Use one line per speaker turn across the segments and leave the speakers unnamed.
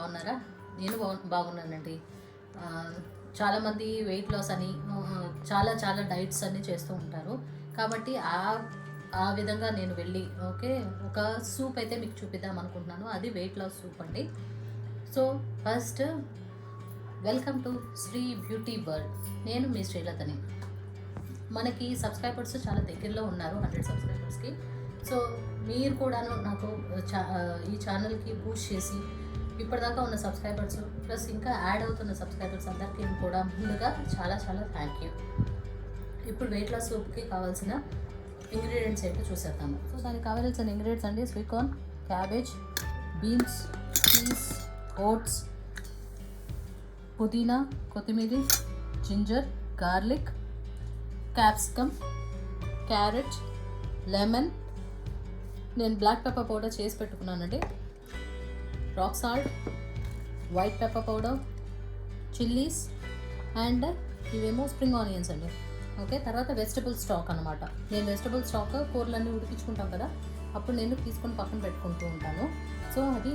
బాగున్నారా? నేను బాగున్నానండి. చాలామంది వెయిట్ లాస్ అని చాలా చాలా డైట్స్ అన్నీ చేస్తూ ఉంటారు. కాబట్టి ఆ విధంగా నేను వెళ్ళి ఒక సూప్ అయితే మీకు చూపిద్దాం అనుకుంటున్నాను. అది వెయిట్ లాస్ సూప్ అండి. So first welcome to Sri beauty world. నేను మీ శ్రీలతని. మనకి సబ్స్క్రైబర్స్ చాలా దగ్గరలో ఉన్నారు, 100 సబ్స్క్రైబర్స్కి. సో మీరు కూడాను నాకు ఈ ఛానల్కి బూస్ట్ చేసి ఇప్పటిదాకా ఉన్న సబ్స్క్రైబర్స్ ప్లస్ ఇంకా యాడ్ అవుతున్న సబ్స్క్రైబర్స్ అందరికీ కూడా ముందుగా చాలా చాలా థ్యాంక్ యూ. ఇప్పుడు వెయిట్ లాస్ సూప్కి కావాల్సిన ఇంగ్రీడియంట్స్ ఏంటో చూసేద్దాము. సో దానికి కావాల్సిన ఇంగ్రీడియంట్స్ అండి: sweet corn, cabbage, beans, cheese, oats, పుదీనా, కొత్తిమీర, ginger, garlic, capsicum, carrot, lemon. నేను బ్లాక్ పెప్పర్ పౌడర్ చేసి పెట్టుకున్నానండి. Rock salt, white pepper powder, chillies and ఇవేమో స్ప్రింగ్ ఆనియన్స్ అండి. తర్వాత వెజిటబుల్ స్టాక్ అనమాట. నేను వెజిటబుల్ స్టాక్ కూరలన్నీ ఉడికించుకుంటాం కదా, అప్పుడు నేను తీసుకొని పక్కన పెట్టుకుంటూ ఉంటాను. సో అది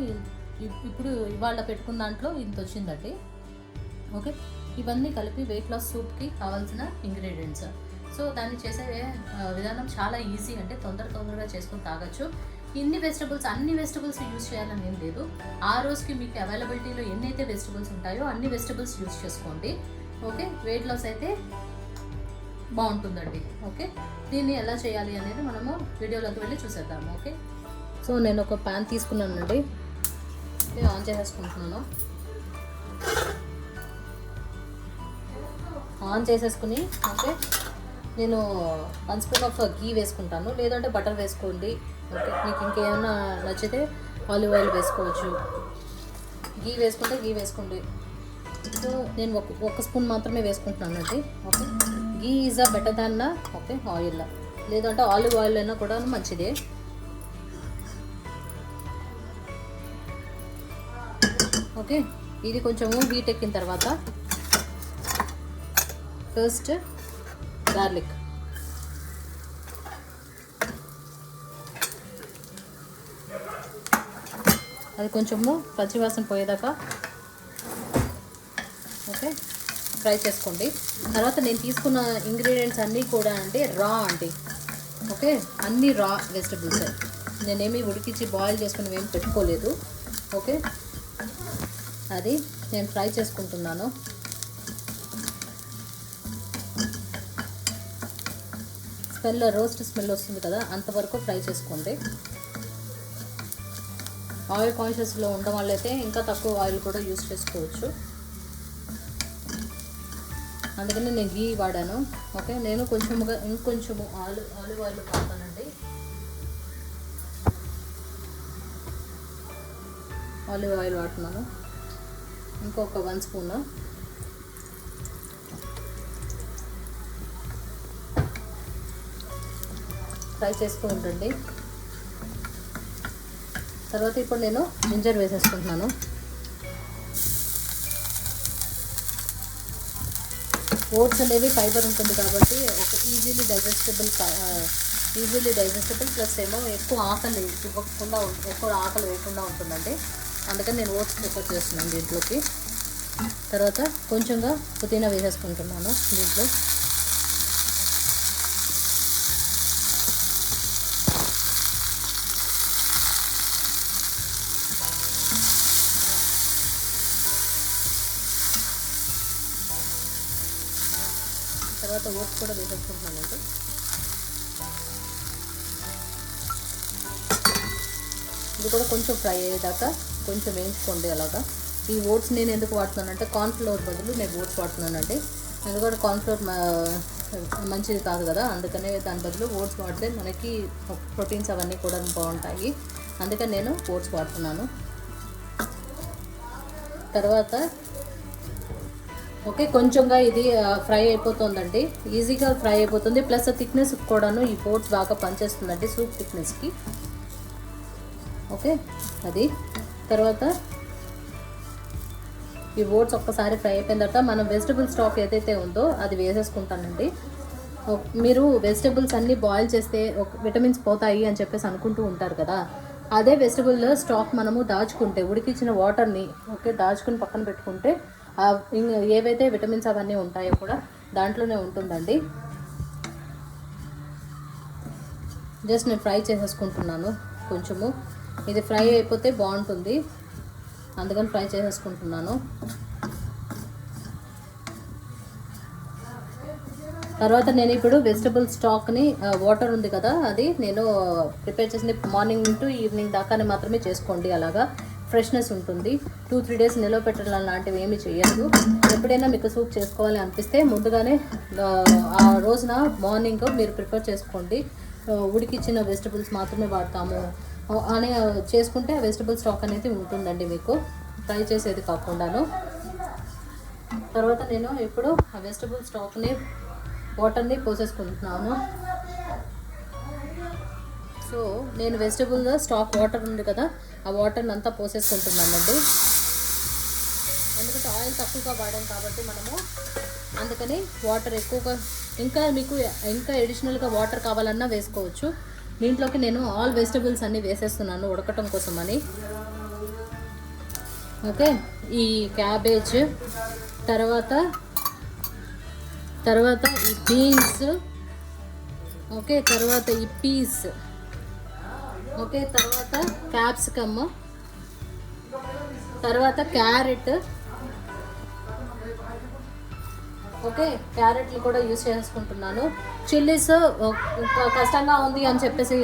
ఇప్పుడు ఇవాళ పెట్టుకున్న దాంట్లో ఇంత వచ్చిందండి. ఇవన్నీ కలిపి వెయిట్ లాస్ సూప్కి కావాల్సిన ఇంగ్రీడియంట్స్. సో దాన్ని చేసే విధానం చాలా ఈజీ, అంటే తొందరగా చేసుకొని తాగొచ్చు. అన్ని వెజిటబుల్స్ యూజ్ చేయాలని ఏం లేదు. ఆ రోజుకి మీకు అవైలబిలిటీలో ఎన్నైతే వెజిటబుల్స్ ఉంటాయో అన్ని వెజిటబుల్స్ యూజ్ చేసుకోండి. వెయిట్ లాస్ అయితే బాగుంటుందండి. దీన్ని ఎలా చేయాలి అనేది మనము వీడియోలోకి వెళ్ళి చూసేద్దాము. సో నేను ఒక ప్యాన్ తీసుకున్నానండి, ఆన్ చేసేసుకుంటున్నాను. ఆన్ చేసేసుకుని నేను 1 స్పూన్ ఆఫ్ గీ వేసుకుంటాను, లేదంటే బటర్ వేసుకోండి. మీకు ఇంకేమైనా నచ్చితే ఆలివ్ ఆయిల్ వేసుకోవచ్చు. గీ వేసుకుంటే గీ వేసుకోండి. సో నేను ఒక స్పూన్ మాత్రమే వేసుకుంటున్నానండి. గీ ఈజ్ బెటర్ దాన్ ఆయిల్, లేదంటే ఆలివ్ ఆయిల్ అయినా కూడా మంచిదే. ఇది కొంచెము హీట్ ఎక్కిన తర్వాత ఫస్ట్ గార్లిక్, అది కొంచెము పచ్చివాసన పోయేదాకా ఫ్రై చేసుకోండి. తర్వాత నేను తీసుకున్న ఇంగ్రీడియంట్స్ అన్నీ కూడా రా అండి. అన్నీ రా వెజిటబుల్స్. నేనేమి ఉడికించి బాయిల్ చేసుకుని ఏమి పెట్టుకోలేదు. అది నేను ఫ్రై చేసుకుంటున్నాను. రోస్ట్ స్మెల్ వస్తుంది కదా, అంతవరకు ఫ్రై చేసుకోండి. ఆయిల్ కాన్షియస్లో ఉండడం వల్ల అయితే ఇంకా తక్కువ ఆయిల్ కూడా యూస్ చేసుకోవచ్చు. అందుకని నేను గీ వాడాను. నేను ఇంకొంచెము ఆలివ్ ఆయిల్ వాడతానండి. ఆలివ్ ఆయిల్ వాడుతున్నాను, ఇంకొక 1 స్పూన్. ఫ్రై చేస్తూ ఉండండి. తర్వాత ఇప్పుడు నేను జింజర్ వేసేసుకుంటున్నాను. ఓట్స్ అనేవి ఫైబర్ ఉంటుంది కాబట్టి ఈజీలీ డైజెస్టబుల్ ప్లస్ ఏమో ఎక్కువ ఆకలి వేయకుండా ఉంటుందండి. అందుకని నేను ఓట్స్ ప్రిఫర్ చేస్తున్నాను దీంట్లోకి. తర్వాత కొంచెంగా పుదీనా వేసేసుకుంటున్నాను దీంట్లో. తర్వాత ఓట్స్ కూడా వేసేసుకుంటున్నానండి. ఇది కూడా కొంచెం ఫ్రై అయ్యేదాకా కొంచెం వేయించుకోండి. అలాగా ఈ ఓట్స్ నేను ఎందుకు వాడుతున్నానంటే కార్న్ఫ్లోర్ బదులు నేను ఓట్స్ వాడుతున్నానండి. ఎందుకంటే కార్న్ఫ్లోర్ మంచిది కాదు కదా, అందుకనే దాని బదులు ఓట్స్ వాడితే మనకి ప్రోటీన్స్ అవన్నీ కూడా బాగుంటాయి. అందుకని నేను ఓట్స్ వాడుతున్నాను. తర్వాత కొంచెంగా ఇది ఫ్రై అయిపోతుందండి, ఈజీగా ఫ్రై అయిపోతుంది. ప్లస్ థిక్నెస్ కూడాను ఈ ఓట్స్ బాగా పనిచేస్తుందండి సూప్ థిక్నెస్కి. అది తర్వాత ఈ ఓట్స్ ఒక్కసారి ఫ్రై అయిపోయిన తర్వాత మనం వెజిటబుల్ స్టాక్ ఏదైతే ఉందో అది వేసేసుకుంటానండి. మీరు వెజిటబుల్స్ అన్నీ బాయిల్ చేస్తే విటమిన్స్ పోతాయి అని చెప్పేసి అనుకుంటూ ఉంటారు కదా. అదే వెజిటబుల్ స్టాక్ మనము దాచుకుంటే ఉడికించిన వాటర్ని దాచుకుని పక్కన పెట్టుకుంటే ఏవైతే విటమిన్స్ అవన్నీ ఉంటాయో కూడా దాంట్లోనే ఉంటుందండి. జస్ట్ నేను ఫ్రై చేసేసుకుంటున్నాను కొంచెము. ఇది ఫ్రై అయిపోతే బాగుంటుంది, అందుకని ఫ్రై చేసేసుకుంటున్నాను. తర్వాత నేను ఇప్పుడు వెజిటబుల్ స్టాక్ని వాటర్ ఉంది కదా, అది నేను ప్రిపేర్ చేసింది మార్నింగ్ టు ఈవినింగ్ దాకానే మాత్రమే చేసుకోండి. అలాగా ఫ్రెష్నెస్ ఉంటుంది. 2-3 డేస్ నిల్వ పెట్టడం లాంటివి ఏమి చేయొద్దు. ఎప్పుడైనా మీకు సూప్ చేసుకోవాలి అనిపిస్తే ముందుగానే ఆ రోజున మార్నింగ్ మీరు ప్రిపేర్ చేసుకోండి. ఉడికిచ్చిన వెజిటబుల్స్ మాత్రమే వాడతాము అని చేసుకుంటే ఆ వెజిటబుల్ స్టాక్ అనేది ఉంటుందండి మీకు, ఫ్రై చేసేది కాకుండాను. తర్వాత నేను ఇప్పుడు ఆ వెజిటబుల్ స్టాక్ని వాటర్ని పోసేసుకుంటున్నాను. సో నేను వెజిటబుల్ స్టాక్ వాటర్ ఉంది కదా, ఆ వాటర్ని అంతా పోసేసుకుంటున్నానండి. ఎందుకంటే ఆయిల్ తక్కువగా వాడాం కాబట్టి మనము, అందుకని వాటర్ ఎక్కువగా, ఇంకా మీకు ఇంకా అడిషనల్గా వాటర్ కావాలన్నా వేసుకోవచ్చు. దీంట్లోకి నేను ఆల్ వెజిటబుల్స్ అన్నీ వేసేస్తున్నాను ఉడకటం కోసమని. ఓకే, ఈ క్యాబేజ్, తర్వాత ఈ బీన్స్, ఓకే, తర్వాత ఈ పీస్, ఓకే, తర్వాత క్యాప్సికమ్, తర్వాత క్యారెట్, ఓకే, క్యారెట్లు కూడా యూస్ చేసుకుంటున్నాను. చిల్లీస్ కష్టంగా ఉంది అని చెప్పేసి,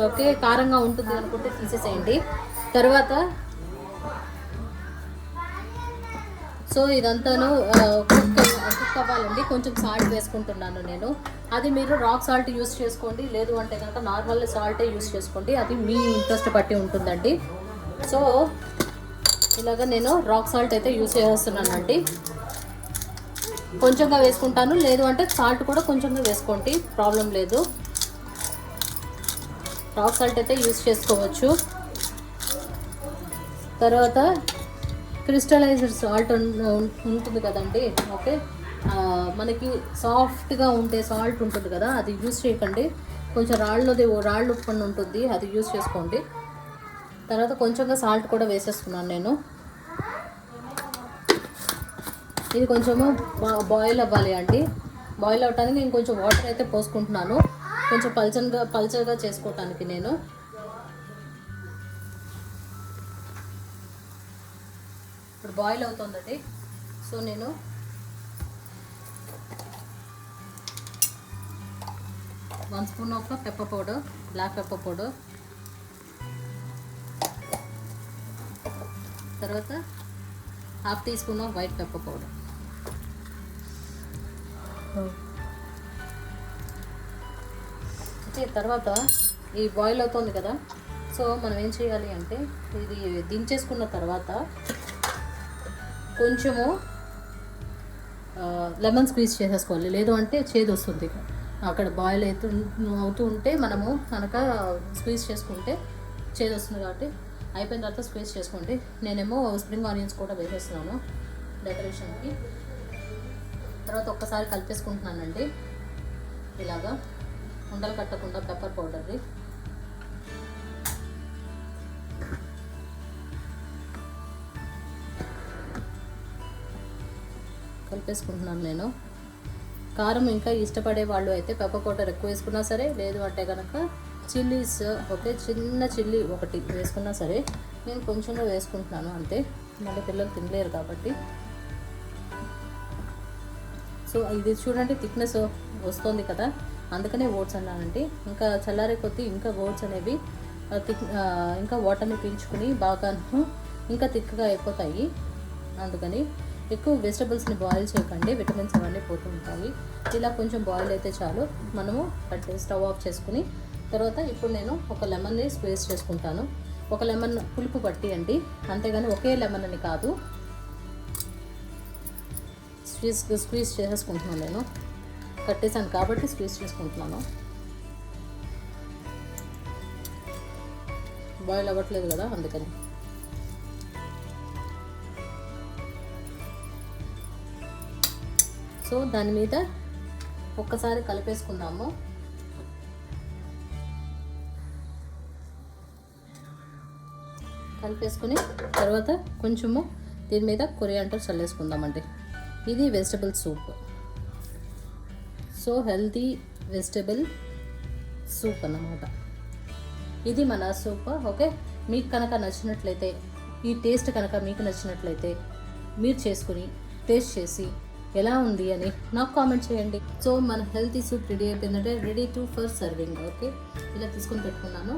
ఓకే, కారంగా ఉంటుంది అనుకుంటే తీసేసేయండి. తర్వాత సో ఇదంతాను కుక్ అవ్వాలండి. కొంచెం సాల్ట్ వేసుకుంటున్నాను నేను. అది మీరు రాక్ సాల్ట్ యూస్ చేసుకోండి, లేదు అంటే కనుక నార్మల్ సాల్టే యూస్ చేసుకోండి. అది మీ ఇంట్రెస్ట్ బట్టి ఉంటుందండి. సో ఇలాగ నేను రాక్ సాల్ట్ అయితే యూస్ చేస్తున్నానండి. కొంచెంగా వేసుకుంటాను, లేదు అంటే సాల్ట్ కూడా కొంచెంగా వేసుకోండి, ప్రాబ్లం లేదు. రాక్ సాల్ట్ అయితే యూస్ చేసుకోవచ్చు. తర్వాత క్రిస్టలైజ్డ్ సాల్ట్ ఉంటుంది కదండి, ఓకే, మనకి సాఫ్ట్గా ఉండే సాల్ట్ ఉంటుంది కదా, అది యూస్ చేయకండి. కొంచెం రాళ్ళు ఉప్పని ఉంటుంది, అది యూస్ చేసుకోండి. తర్వాత కొంచెంగా సాల్ట్ కూడా వేసేస్తున్నాను నేను. ఇది కొంచెము బాయిల్ అవ్వాలి అండి. బాయిల్ అవ్వటానికి నేను కొంచెం వాటర్ అయితే పోసుకుంటున్నాను, కొంచెం పల్చగా చేసుకోవటానికి. నేను ఇప్పుడు బాయిల్ అవుతుందండి. సో నేను 1 spoon of pepper powder, black pepper powder, తర్వాత 1/2 teaspoon of white pepper powder. Okay, తర్వాత ఈ బాయిల్ అవుతుంది కదా, సో మనం ఏం చేయాలి అంటే ఇది దించేసుకున్న తర్వాత కొంచెము లెమన్ స్క్వీజ్ చేసేసుకోవాలి, లేదు అంటే చేదు వస్తుంది. అక్కడ బాయిల్ అవుతూ ఉంటే మనము కనుక స్క్వీజ్ చేసుకుంటే చేదు వస్తుంది, కాబట్టి అయిపోయిన తర్వాత స్క్వీజ్ చేసుకోండి. నేనేమో స్ప్రింగ్ ఆనియన్స్ కూడా వేసేస్తున్నాను డెకరేషన్కి. తర్వాత ఒక్కసారి కలిపేసుకుంటున్నానండి ఇలాగా, ఉండలు కట్టకుండా పెప్పర్ పౌడర్ది. కలిపేసుకుంటున్నాను నేను. కారం ఇంకా ఇష్టపడే వాళ్ళు అయితే పెప్పర్ పౌడర్ ఎక్కువ వేసుకున్నా సరే, లేదు అంటే కనుక చిల్లీస్, ఓకే, చిన్న చిల్లీ ఒకటి వేసుకున్నా సరే. నేను కొంచెంగా వేసుకుంటున్నాను అంతే, మళ్ళీ పిల్లలు తినలేరు కాబట్టి. సో ఇది చూడండి థిక్నెస్ వస్తుంది కదా, అందుకనే ఓట్స్ అన్నానండి. ఇంకా చల్లారే కొద్దీ ఇంకా ఓట్స్ అనేవి ఇంకా వాటర్ని పీల్చుకుని బాగా ఇంకా థిక్గా అయిపోతాయి. అందుకని ఎక్కువ వెజిటబుల్స్ని బాయిల్ చేయకండి, విటమిన్స్ అవన్నీ పోతూ ఉంటాయి. ఇలా కొంచెం బాయిల్ అయితే చాలు. మనము స్టవ్ ఆఫ్ చేసుకుని తర్వాత ఇప్పుడు నేను ఒక లెమన్ని స్క్వీజ్ చేసుకుంటాను. ఒక లెమన్ పులుపు పట్టి అండి, అంతేగాని ఒకే లెమన్ అని కాదు. స్క్వీజ్ చేసేసుకుంటున్నాను నేను, కట్టేసాను కాబట్టి స్క్వీజ్ చేసుకుంటున్నాను. బాయిల్ అవ్వట్లేదు కదా, అందుకని. సో దాని మీద ఒక్కసారి కలిపేసుకుందాము. కలిపేసుకొని తర్వాత కొంచెము దీని మీద కొరియాండర్ చల్లేసుకుందామండి. ఇది vegetable soup. So healthy vegetable soup అన్నమాట. ఇది మన సూప్. ఓకే, మీకు కనుక నచ్చినట్లయితే, ఈ టేస్ట్ కనుక మీకు నచ్చినట్లయితే మీరు చేసుకుని టేస్ట్ చేసి ఎలా ఉంది అని నాకు కామెంట్ చేయండి. సో మన హెల్తీ సూప్ రెడీ అయిపోయిందంటే ready to for serving. Okay, ఇలా తీసుకొని పెట్టుకున్నాను.